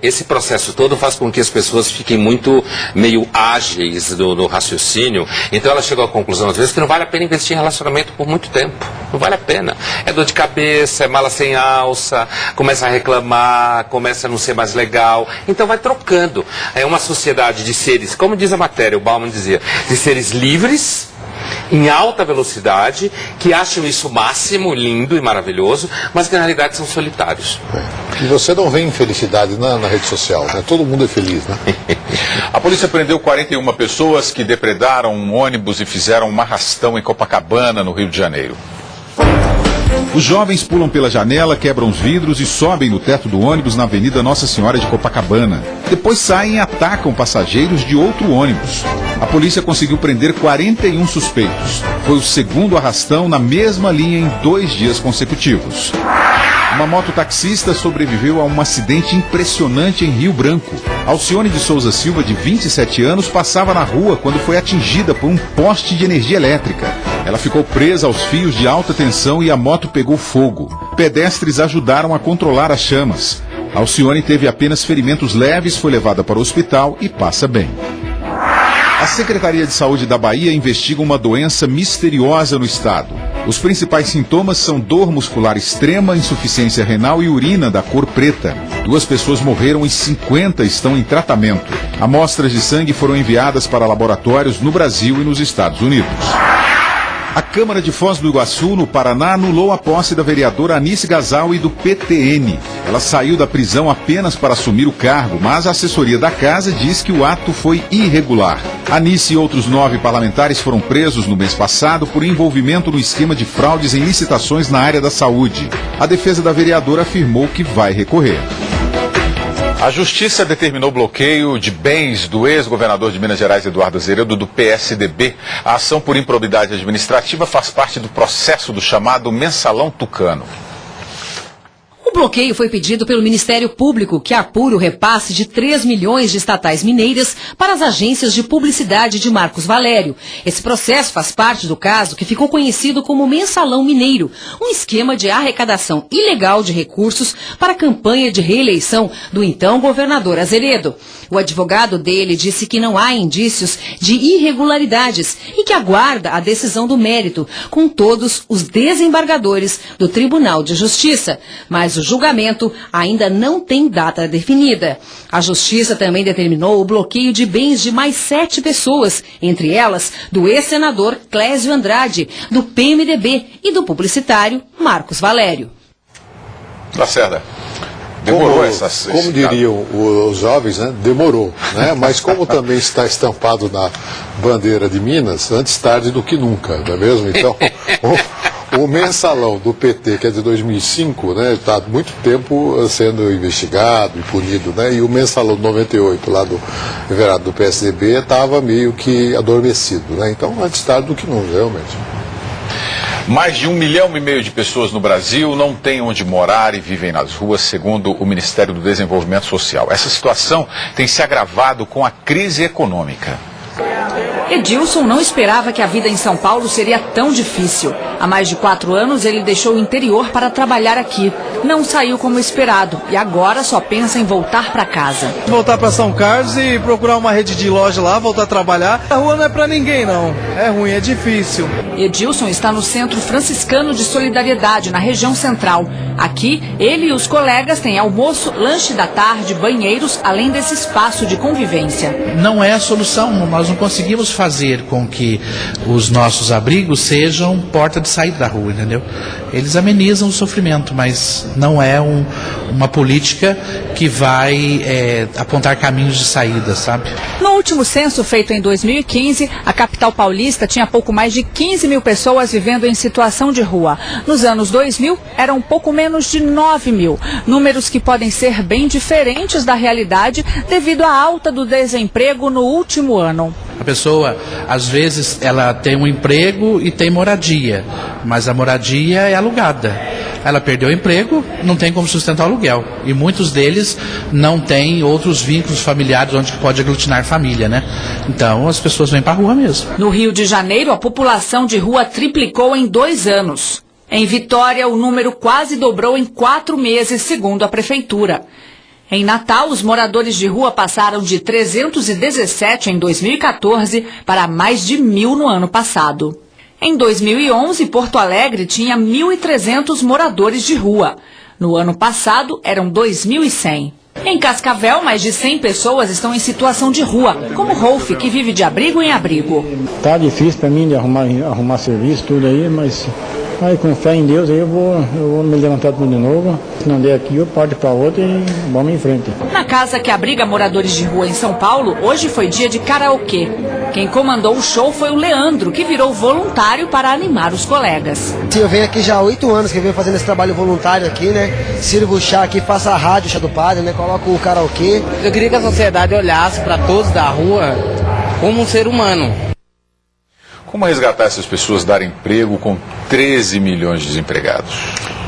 esse processo todo faz com que as pessoas fiquem muito meio ágeis no raciocínio, então elas chegam à conclusão às vezes que não vale a pena investir em relacionamento por muito tempo. Não vale a pena. É dor de cabeça, é mala sem alça, começa a reclamar, começa a não ser mais legal, então vai trocando. É uma sociedade de seres, como diz a matéria, o Bauman dizia, de seres livres, em alta velocidade, que acham isso máximo, lindo e maravilhoso, mas que na realidade são solitários. E você não vê infelicidade na rede social, né? Todo mundo é feliz, né? A polícia prendeu 41 pessoas que depredaram um ônibus e fizeram um arrastão em Copacabana, no Rio de Janeiro. Os jovens pulam pela janela, quebram os vidros e sobem no teto do ônibus na Avenida Nossa Senhora de Copacabana. Depois saem e atacam passageiros de outro ônibus. A polícia conseguiu prender 41 suspeitos. Foi o segundo arrastão na mesma linha em 2 dias consecutivos. Uma mototaxista sobreviveu a um acidente impressionante em Rio Branco. Alcione de Souza Silva, de 27 anos, passava na rua quando foi atingida por um poste de energia elétrica. Ela ficou presa aos fios de alta tensão e a moto pegou fogo. Pedestres ajudaram a controlar as chamas. Alcione teve apenas ferimentos leves, foi levada para o hospital e passa bem. A Secretaria de Saúde da Bahia investiga uma doença misteriosa no estado. Os principais sintomas são dor muscular extrema, insuficiência renal e urina da cor preta. 2 pessoas morreram e 50 estão em tratamento. Amostras de sangue foram enviadas para laboratórios no Brasil e nos Estados Unidos. A Câmara de Foz do Iguaçu, no Paraná, anulou a posse da vereadora Anice Gazaui do PTN. Ela saiu da prisão apenas para assumir o cargo, mas a assessoria da casa diz que o ato foi irregular. Anice e outros 9 parlamentares foram presos no mês passado por envolvimento no esquema de fraudes em licitações na área da saúde. A defesa da vereadora afirmou que vai recorrer. A Justiça determinou bloqueio de bens do ex-governador de Minas Gerais, Eduardo Azeredo, do PSDB. A ação por improbidade administrativa faz parte do processo do chamado Mensalão Tucano. O bloqueio foi pedido pelo Ministério Público, que apura o repasse de 3 milhões de estatais mineiras para as agências de publicidade de Marcos Valério. Esse processo faz parte do caso que ficou conhecido como Mensalão Mineiro, um esquema de arrecadação ilegal de recursos para a campanha de reeleição do então governador Azeredo. O advogado dele disse que não há indícios de irregularidades e que aguarda a decisão do mérito com todos os desembargadores do Tribunal de Justiça. Mas o julgamento ainda não tem data definida. A Justiça também determinou o bloqueio de bens de mais 7 pessoas, entre elas do ex-senador Clésio Andrade, do PMDB e do publicitário Marcos Valério. Lacerda. Demorou como diriam os jovens, né? Demorou, né? Mas como também está estampado na bandeira de Minas, antes tarde do que nunca, não é mesmo? Então, o mensalão do PT, que é de 2005, né? Está há muito tempo sendo investigado e punido, né? E o mensalão de 98, lá do vereador do PSDB, estava meio que adormecido, né? Então, antes tarde do que nunca, realmente. Mais de 1,5 milhão de pessoas no Brasil não têm onde morar e vivem nas ruas, segundo o Ministério do Desenvolvimento Social. Essa situação tem se agravado com a crise econômica. Edilson não esperava que a vida em São Paulo seria tão difícil. Há mais de 4 anos ele deixou o interior para trabalhar aqui. Não saiu como esperado e agora só pensa em voltar para casa. Voltar para São Carlos e procurar uma rede de loja lá, voltar a trabalhar. A rua não é para ninguém não, é ruim, é difícil. Edilson está no Centro Franciscano de Solidariedade, na região central. Aqui, ele e os colegas têm almoço, lanche da tarde, banheiros, além desse espaço de convivência. Não é a solução, nós não conseguimos fazer com que os nossos abrigos sejam porta de saída da rua, entendeu? Eles amenizam o sofrimento, mas não é uma política que vai apontar caminhos de saída, sabe? No último censo feito em 2015, a capital paulista tinha pouco mais de 15 mil pessoas vivendo em situação de rua. Nos anos 2000, eram um pouco menos menos de 9 mil. Números que podem ser bem diferentes da realidade devido à alta do desemprego no último ano. A pessoa, às vezes, ela tem um emprego e tem moradia, mas a moradia é alugada. Ela perdeu o emprego, não tem como sustentar o aluguel. E muitos deles não têm outros vínculos familiares onde pode aglutinar família, né? Então as pessoas vêm para a rua mesmo. No Rio de Janeiro, a população de rua triplicou em 2 anos. Em Vitória, o número quase dobrou em 4 meses, segundo a prefeitura. Em Natal, os moradores de rua passaram de 317 em 2014 para mais de 1.000 no ano passado. Em 2011, Porto Alegre tinha 1.300 moradores de rua. No ano passado, eram 2.100. Em Cascavel, mais de 100 pessoas estão em situação de rua, como Rolf, que vive de abrigo em abrigo. Tá difícil para mim de arrumar serviço, tudo aí, mas aí com fé em Deus aí eu vou me levantar tudo de novo. Se não der aqui, eu parto para outra e vamos em frente. Na casa que abriga moradores de rua em São Paulo, hoje foi dia de karaokê. Quem comandou o show foi o Leandro, que virou voluntário para animar os colegas. Eu venho aqui já há 8 anos que eu venho fazendo esse trabalho voluntário aqui, né? Sirvo o chá aqui, faço a rádio, chá do padre, né? Coloco o karaokê. Eu queria que a sociedade olhasse para todos da rua como um ser humano. Como resgatar essas pessoas, dar emprego com 13 milhões de desempregados?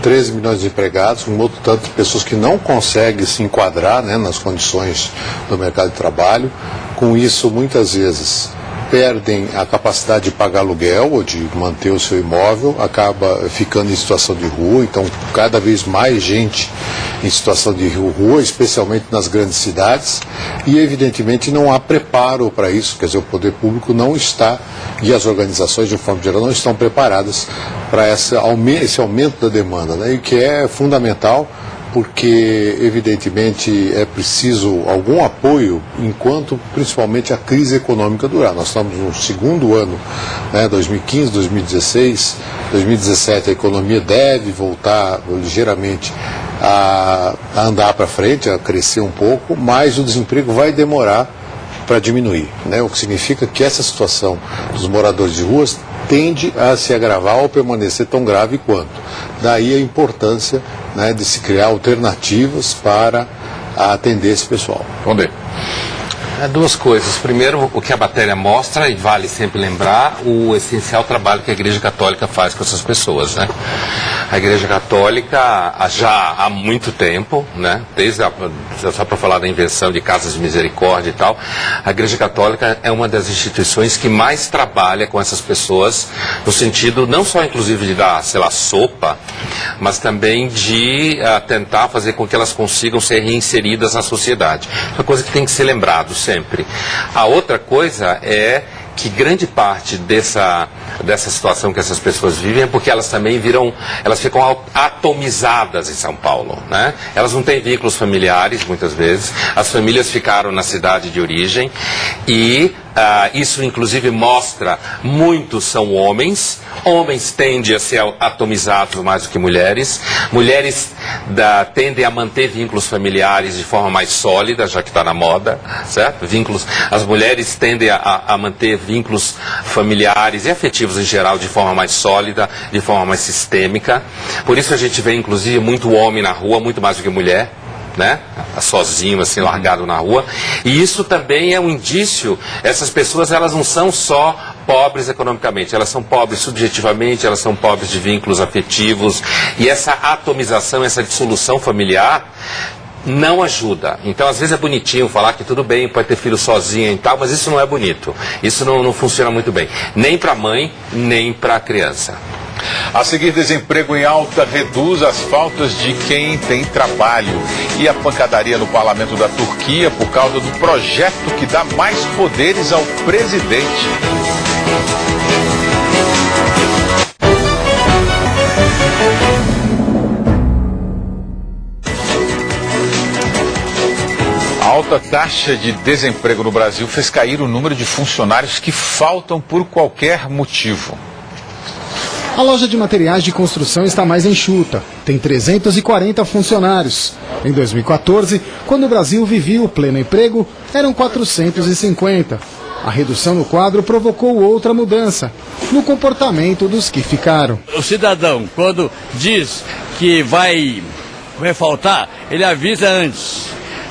13 milhões de empregados, um outro tanto de pessoas que não conseguem se enquadrar, né, nas condições do mercado de trabalho. Com isso, muitas vezes, perdem a capacidade de pagar aluguel ou de manter o seu imóvel, acaba ficando em situação de rua. Então, cada vez mais gente em situação de rua, especialmente nas grandes cidades, e evidentemente não há preparo para isso, quer dizer, o poder público não está, e as organizações de forma geral não estão preparadas para esse aumento da demanda, né, e que é fundamental, porque evidentemente é preciso algum apoio enquanto principalmente a crise econômica durar. Nós estamos no segundo ano, né, 2015, 2016, 2017 a economia deve voltar ligeiramente a andar para frente, a crescer um pouco, mas o desemprego vai demorar para diminuir, né? O que significa que essa situação dos moradores de ruas tende a se agravar ou permanecer tão grave quanto. Daí a importância, né, de se criar alternativas para atender esse pessoal. Vamos ver. Duas coisas. Primeiro, o que a matéria mostra, e vale sempre lembrar, o essencial trabalho que a Igreja Católica faz com essas pessoas, né? A Igreja Católica, já há muito tempo, né? Só para falar da invenção de casas de misericórdia e tal, a Igreja Católica é uma das instituições que mais trabalha com essas pessoas, no sentido não só inclusive de dar, sei lá, sopa, mas também de tentar fazer com que elas consigam ser reinseridas na sociedade. Uma coisa que tem que ser lembrado sempre. A outra coisa é que grande parte dessa situação que essas pessoas vivem é porque elas também elas ficam atomizadas em São Paulo, né? Elas não têm vínculos familiares, muitas vezes, as famílias ficaram na cidade de origem e isso inclusive mostra, muitos são homens tendem a ser atomizados mais do que mulheres tendem a manter vínculos familiares de forma mais sólida, já que está na moda, certo? As mulheres tendem a manter vínculos familiares e afetivos em geral de forma mais sólida, de forma mais sistêmica. Por isso a gente vê inclusive muito homem na rua, muito mais do que mulher, né? Sozinho, assim, largado na rua. E isso também é um indício, essas pessoas, elas não são só pobres economicamente, elas são pobres subjetivamente, elas são pobres de vínculos afetivos, e essa atomização, essa dissolução familiar não ajuda. Então, às vezes é bonitinho falar que tudo bem, pode ter filho sozinho e tal, mas isso não é bonito. Isso não funciona muito bem. Nem para a mãe, nem para a criança. A seguir, desemprego em alta reduz as faltas de quem tem trabalho. E a pancadaria no parlamento da Turquia por causa do projeto que dá mais poderes ao presidente. A alta taxa de desemprego no Brasil fez cair o número de funcionários que faltam por qualquer motivo. A loja de materiais de construção está mais enxuta, tem 340 funcionários. Em 2014, quando o Brasil vivia o pleno emprego, eram 450. A redução no quadro provocou outra mudança no comportamento dos que ficaram. O cidadão, quando diz que vai faltar, ele avisa antes.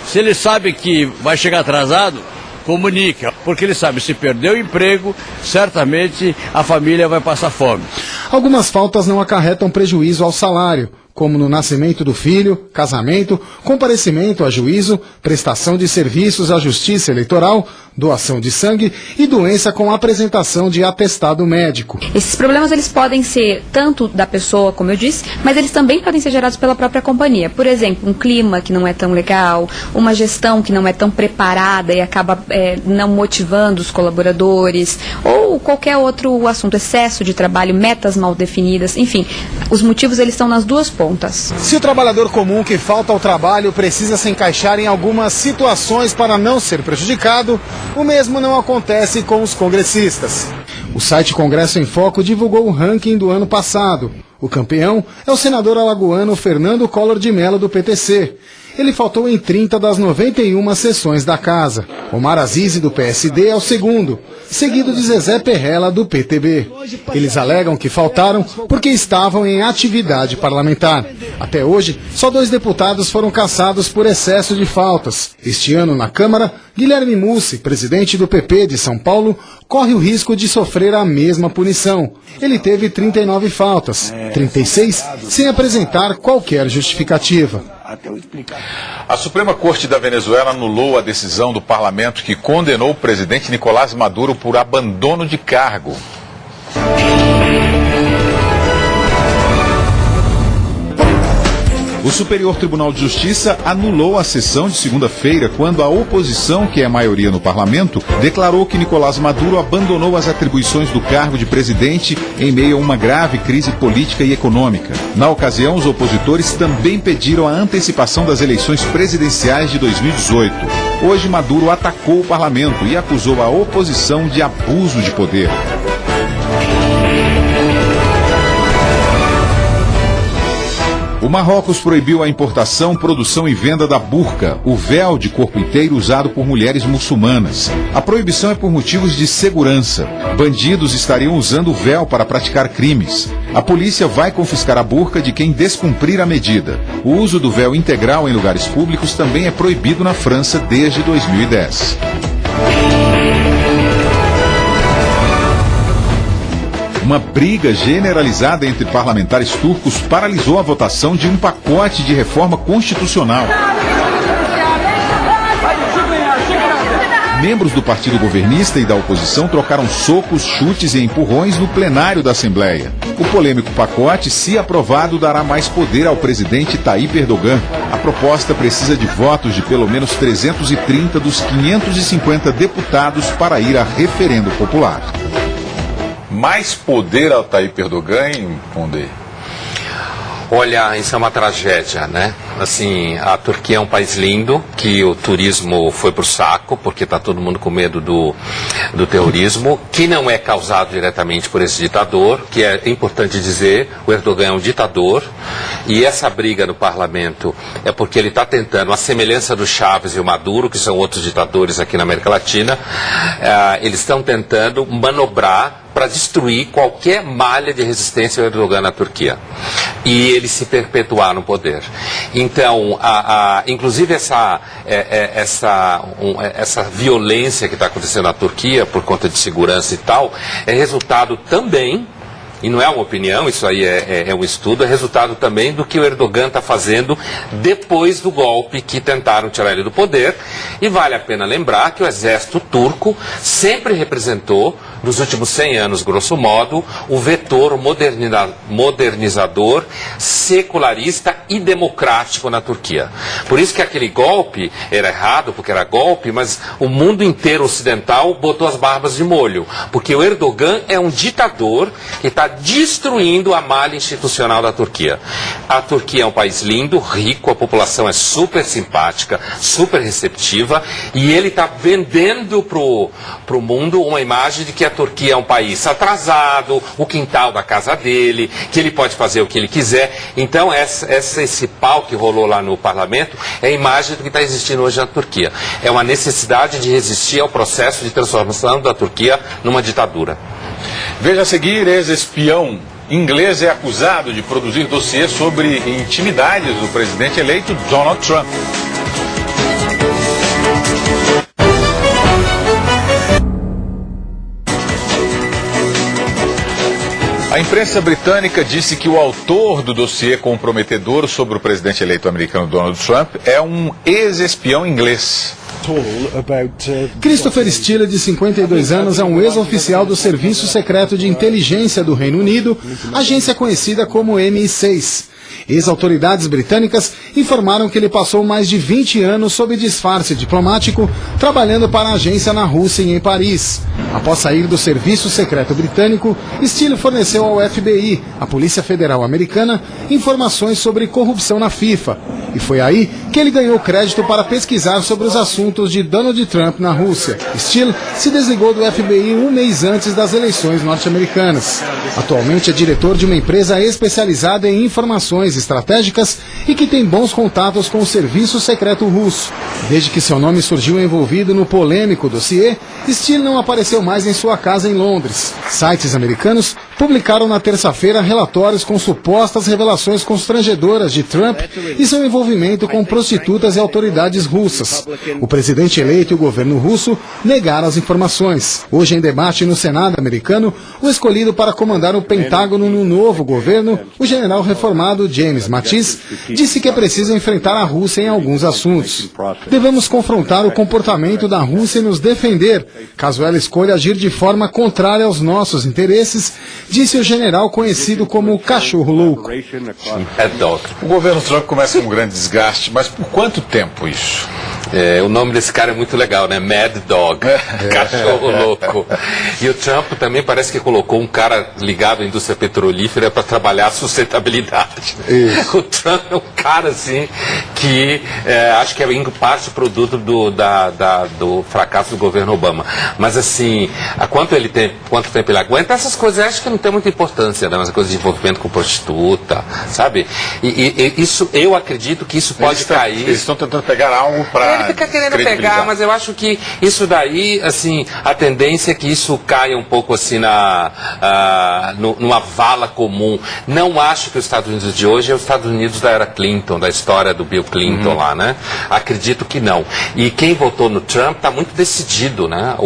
Se ele sabe que vai chegar atrasado, comunica, porque ele sabe, se perder o emprego, certamente a família vai passar fome. Algumas faltas não acarretam prejuízo ao salário, como no nascimento do filho, casamento, comparecimento a juízo, prestação de serviços à justiça eleitoral, doação de sangue e doença com apresentação de atestado médico. Esses problemas eles podem ser tanto da pessoa, como eu disse, mas eles também podem ser gerados pela própria companhia. Por exemplo, um clima que não é tão legal, uma gestão que não é tão preparada e acaba não motivando os colaboradores, ou qualquer outro assunto, excesso de trabalho, metas mal definidas, enfim, os motivos eles estão nas duas pontas. Se o trabalhador comum que falta ao trabalho precisa se encaixar em algumas situações para não ser prejudicado, o mesmo não acontece com os congressistas. O site Congresso em Foco divulgou o ranking do ano passado. O campeão é o senador alagoano Fernando Collor de Mello, do PTC. Ele faltou em 30 das 91 sessões da casa. Omar Azizi, do PSD, é o segundo, seguido de Zezé Perrella, do PTB. Eles alegam que faltaram porque estavam em atividade parlamentar. Até hoje, só 2 deputados foram cassados por excesso de faltas. Este ano, na Câmara, Guilherme Mussi, presidente do PP de São Paulo, corre o risco de sofrer a mesma punição. Ele teve 39 faltas, 36 sem apresentar qualquer justificativa. A Suprema Corte da Venezuela anulou a decisão do parlamento que condenou o presidente Nicolás Maduro por abandono de cargo. O Superior Tribunal de Justiça anulou a sessão de segunda-feira quando a oposição, que é a maioria no parlamento, declarou que Nicolás Maduro abandonou as atribuições do cargo de presidente em meio a uma grave crise política e econômica. Na ocasião, os opositores também pediram a antecipação das eleições presidenciais de 2018. Hoje, Maduro atacou o parlamento e acusou a oposição de abuso de poder. O Marrocos proibiu a importação, produção e venda da burca, o véu de corpo inteiro usado por mulheres muçulmanas. A proibição é por motivos de segurança. Bandidos estariam usando o véu para praticar crimes. A polícia vai confiscar a burca de quem descumprir a medida. O uso do véu integral em lugares públicos também é proibido na França desde 2010. Uma briga generalizada entre parlamentares turcos paralisou a votação de um pacote de reforma constitucional. Membros do partido governista e da oposição trocaram socos, chutes e empurrões no plenário da Assembleia. O polêmico pacote, se aprovado, dará mais poder ao presidente Tayyip Erdogan. A proposta precisa de votos de pelo menos 330 dos 550 deputados para ir a referendo popular. Mais poder ao Tayyip Erdogan, Condé? Olha, isso é uma tragédia, né? Assim, a Turquia é um país lindo, que o turismo foi pro saco, porque está todo mundo com medo do terrorismo, que não é causado diretamente por esse ditador, que é importante dizer, o Erdogan é um ditador, e essa briga no parlamento é porque ele está tentando, a semelhança do Chávez e o Maduro, que são outros ditadores aqui na América Latina, eles estão tentando manobrar para destruir qualquer malha de resistência ao Erdogan na Turquia. E ele se perpetuar no poder. Então, inclusive essa violência que está acontecendo na Turquia, por conta de segurança e tal, é resultado também, e não é uma opinião, isso aí é um estudo, é resultado também do que o Erdogan está fazendo depois do golpe que tentaram tirar ele do poder. E vale a pena lembrar que o exército turco sempre representou, nos últimos 100 anos, grosso modo, o vetor modernizador, secularista e democrático na Turquia. Por isso que aquele golpe era errado, porque era golpe, mas o mundo inteiro ocidental botou as barbas de molho. Porque o Erdogan é um ditador que está destruindo a malha institucional da Turquia. A Turquia é um país lindo, rico, a população é super simpática, super receptiva, e ele está vendendo pro mundo uma imagem de que a Turquia é um país atrasado, o quintal da casa dele, que ele pode fazer o que ele quiser. Então esse pau que rolou lá no parlamento é a imagem do que está existindo hoje na Turquia. É uma necessidade de resistir ao processo de transformação da Turquia numa ditadura. Veja a seguir, ex-espião inglês é acusado de produzir dossiê sobre intimidades do presidente eleito Donald Trump. A imprensa britânica disse que o autor do dossiê comprometedor sobre o presidente eleito americano Donald Trump é um ex-espião inglês. Christopher Steele, de 52 anos, é um ex-oficial do Serviço Secreto de Inteligência do Reino Unido, agência conhecida como MI6. Ex-autoridades britânicas informaram que ele passou mais de 20 anos sob disfarce diplomático, trabalhando para a agência na Rússia e em Paris. Após sair do Serviço Secreto Britânico, Steele forneceu ao FBI, a Polícia Federal Americana, informações sobre corrupção na FIFA. E foi aí que ele ganhou crédito para pesquisar sobre os assuntos de Donald Trump na Rússia. Steele se desligou do FBI um mês antes das eleições norte-americanas. Atualmente é diretor de uma empresa especializada em informações estratégicas e que tem bons contatos com o Serviço Secreto Russo. Desde que seu nome surgiu envolvido no polêmico dossiê, Steele não apareceu mais em sua casa em Londres. Sites americanos publicaram na terça-feira relatórios com supostas revelações constrangedoras de Trump e seu envolvimento com prostitutas e autoridades russas. O presidente eleito e o governo russo negaram as informações. Hoje, em debate no Senado americano, o escolhido para comandar o Pentágono no novo governo, o general reformado James Mattis, disse que é preciso enfrentar a Rússia em alguns assuntos. Devemos confrontar o comportamento da Rússia e nos defender, caso ela escolha agir de forma contrária aos nossos interesses, disse o general conhecido como Cachorro Louco. O governo Trump começa com um grande desgaste, mas por quanto tempo isso? O nome desse cara é muito legal, né? Mad Dog, cachorro louco. E o Trump também parece que colocou um cara ligado à indústria petrolífera para trabalhar a sustentabilidade. O Trump é um cara assim que acho que é em parte produto do fracasso do governo Obama. Mas assim, quanto tempo ele aguenta? Essas coisas acho que não tem muita importância, né? Mas coisas de envolvimento com prostituta, sabe? E isso, eu acredito que isso pode cair. Eles estão tentando pegar algo para ele fica querendo pegar, mas eu acho que isso daí, assim, a tendência é que isso caia um pouco assim numa vala comum. Não acho que os Estados Unidos de hoje é os Estados Unidos da era Clinton, da história do Bill Clinton lá, né? Acredito que não. E quem votou no Trump está muito decidido, né?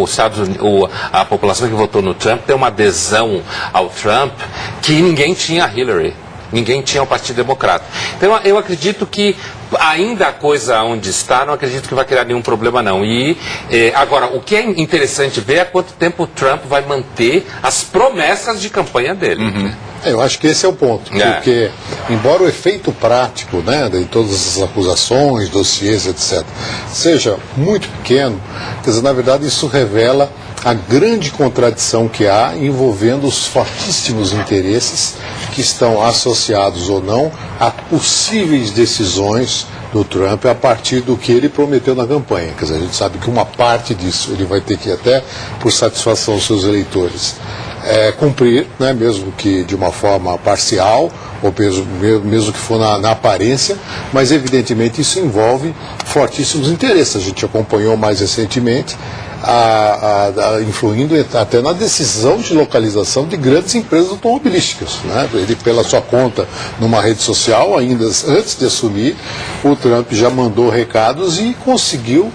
A população que votou no Trump tem uma adesão ao Trump que ninguém tinha a Hillary. Ninguém tinha o Partido Democrata. Então eu acredito que ainda a coisa onde está, não acredito que vai criar nenhum problema não. E agora, o que é interessante ver é quanto tempo o Trump vai manter as promessas de campanha dele. Eu acho que esse é o ponto, porque embora o efeito prático, né, de todas as acusações, dossiês, etc., seja muito pequeno, quer dizer, na verdade isso revela a grande contradição que há envolvendo os fortíssimos interesses que estão associados ou não a possíveis decisões do Trump a partir do que ele prometeu na campanha. Quer dizer, a gente sabe que uma parte disso ele vai ter que, até por satisfação aos seus eleitores, cumprir, né, mesmo que de uma forma parcial, ou mesmo que for na aparência, mas evidentemente isso envolve fortíssimos interesses. A gente acompanhou mais recentemente influindo até na decisão de localização de grandes empresas automobilísticas, né? Ele, pela sua conta numa rede social, ainda antes de assumir, o Trump já mandou recados e conseguiu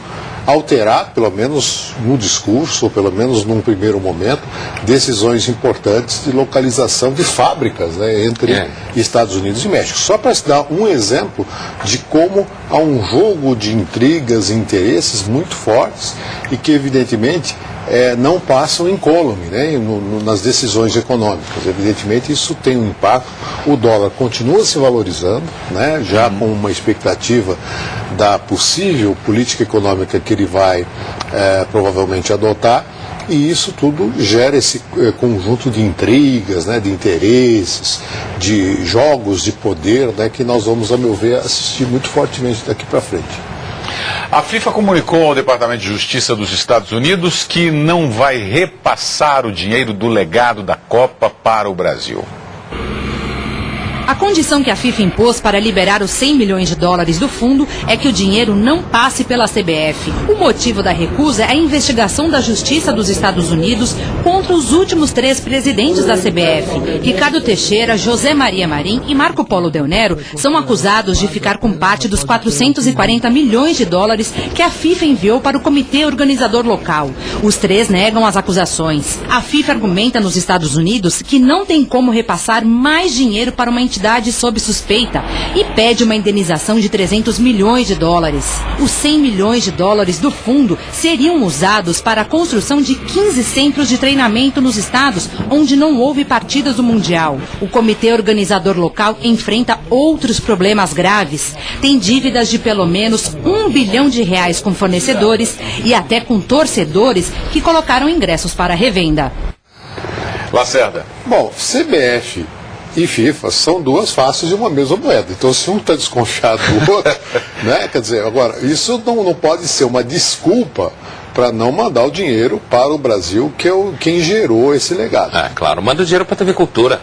alterar, pelo menos no discurso, ou pelo menos num primeiro momento, decisões importantes de localização de fábricas, né, entre Estados Unidos e México. Só para se dar um exemplo de como há um jogo de intrigas e interesses muito fortes e que, evidentemente, não passam incólume, né, nas decisões econômicas. Evidentemente, isso tem um impacto. O dólar continua se valorizando, né, já com uma expectativa da possível política econômica que ele vai provavelmente adotar. E isso tudo gera esse conjunto de intrigas, né, de interesses, de jogos de poder, né, que nós vamos, a meu ver, assistir muito fortemente daqui para frente. A FIFA comunicou ao Departamento de Justiça dos Estados Unidos que não vai repassar o dinheiro do legado da Copa para o Brasil. A condição que a FIFA impôs para liberar os 100 milhões de dólares do fundo é que o dinheiro não passe pela CBF. O motivo da recusa é a investigação da Justiça dos Estados Unidos contra os últimos 3 presidentes da CBF. Ricardo Teixeira, José Maria Marim e Marco Polo Del Nero são acusados de ficar com parte dos 440 milhões de dólares que a FIFA enviou para o comitê organizador local. Os 3 negam as acusações. A FIFA argumenta nos Estados Unidos que não tem como repassar mais dinheiro para uma entidade sob suspeita e pede uma indenização de 300 milhões de dólares. Os 100 milhões de dólares do fundo seriam usados para a construção de 15 centros de treinamento nos estados onde não houve partidas do Mundial. O comitê organizador local enfrenta outros problemas graves. Tem dívidas de pelo menos R$1 bilhão com fornecedores e até com torcedores que colocaram ingressos para revenda. Lacerda. Bom, CBF e FIFA são 2 faces de uma mesma moeda. Então, se um está desconfiado do outro, né? Quer dizer, agora, isso não pode ser uma desculpa para não mandar o dinheiro para o Brasil, que é quem gerou esse legado. Claro, manda o dinheiro para a TV Cultura.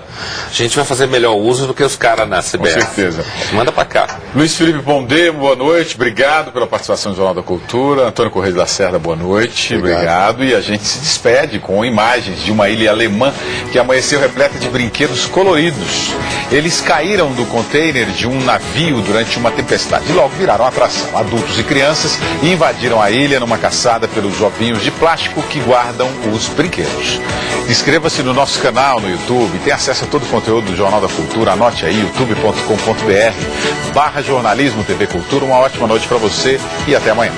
A gente vai fazer melhor uso do que os caras na CBF. Com certeza. Manda para cá. Luiz Felipe Pondé, boa noite, obrigado pela participação no Jornal da Cultura. Antônio Correia de Lacerda, boa noite, obrigado. E a gente se despede com imagens de uma ilha alemã que amanheceu repleta de brinquedos coloridos. Eles caíram do container de um navio durante uma tempestade e logo viraram atração. Adultos e crianças invadiram a ilha numa caçada pelos ovinhos de plástico que guardam os brinquedos. Inscreva-se no nosso canal no YouTube, tem acesso a todo o conteúdo do Jornal da Cultura. Anote aí, youtube.com.br/jornalismo TV Cultura. Uma ótima noite para você e até amanhã.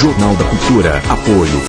Jornal da Cultura. Apoio